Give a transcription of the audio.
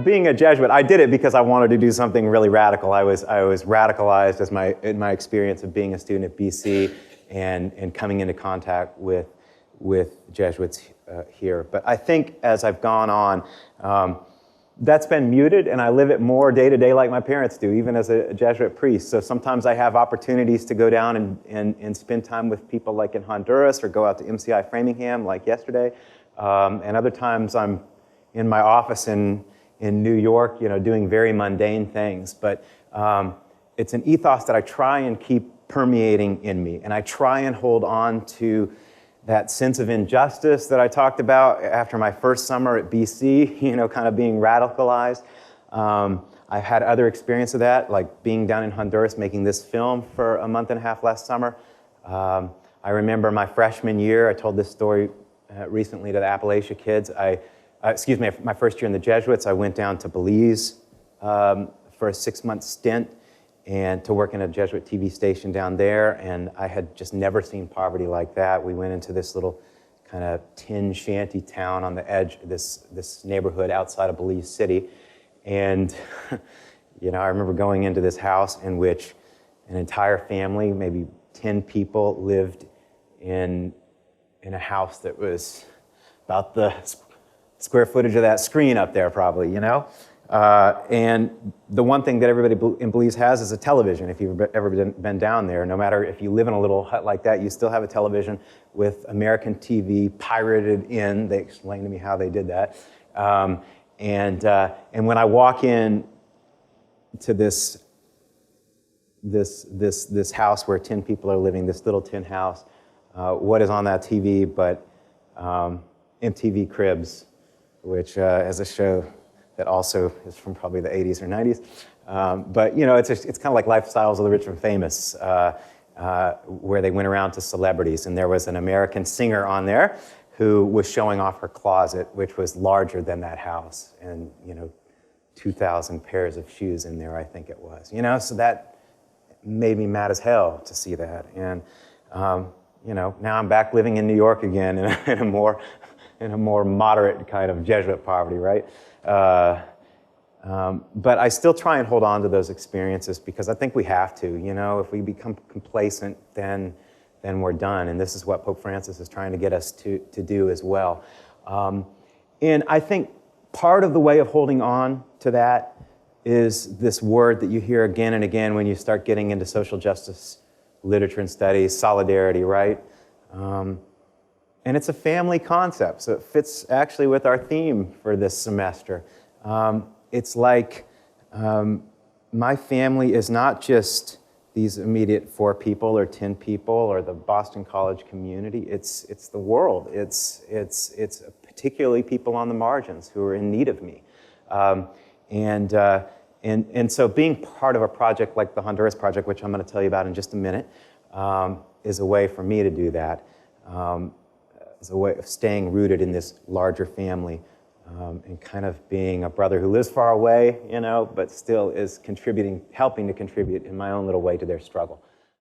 being a Jesuit, I did it because I wanted to do something really radical. I was radicalized in my experience of being a student at BC and coming into contact with Jesuits here. But I think as I've gone on, that's been muted, and I live it more day to day like my parents do, even as a Jesuit priest. So sometimes I have opportunities to go down and spend time with people like in Honduras, or go out to MCI Framingham like yesterday. And other times I'm in my office in New York, doing very mundane things. But it's an ethos that I try and keep permeating in me, and I try and hold on to that sense of injustice that I talked about after my first summer at BC, kind of being radicalized. I've had other experience of that, like being down in Honduras making this film for a month and a half last summer. I remember my freshman year, I told this story recently to the Appalachia kids. My first year in the Jesuits, I went down to Belize for a 6-month stint and to work in a Jesuit TV station down there, and I had just never seen poverty like that. We went into this little kind of tin shanty town on the edge of this neighborhood outside of Belize City, and I remember going into this house in which an entire family, maybe 10 people, lived in a house that was about the square footage of that screen up there, probably, And the one thing that everybody in Belize has is a television. If you've ever been down there, no matter if you live in a little hut like that, you still have a television with American TV pirated in. They explained to me how they did that. And when I walk in to this house where 10 people are living, this little tin house, what is on that TV but MTV Cribs, which is a show that also is from probably the 80s or 90s. But it's kind of like Lifestyles of the Rich and Famous, where they went around to celebrities, and there was an American singer on there who was showing off her closet, which was larger than that house, and 2,000 pairs of shoes in there, I think it was. So that made me mad as hell to see that. And now I'm back living in New York again in a more moderate kind of Jesuit poverty, right? But I still try and hold on to those experiences because I think we have to. If we become complacent, then we're done. And this is what Pope Francis is trying to get us to do as well. And I think part of the way of holding on to that is this word that you hear again and again when you start getting into social justice literature and studies, solidarity, right? And it's a family concept, so it fits actually with our theme for this semester. It's like my family is not just these immediate 4 people or 10 people or the Boston College community. It's the world. It's particularly people on the margins who are in need of me. And so being part of a project like the Honduras Project, which I'm going to tell you about in just a minute, is a way for me to do that. It's a way of staying rooted in this larger family and kind of being a brother who lives far away, but still is helping to contribute in my own little way to their struggle.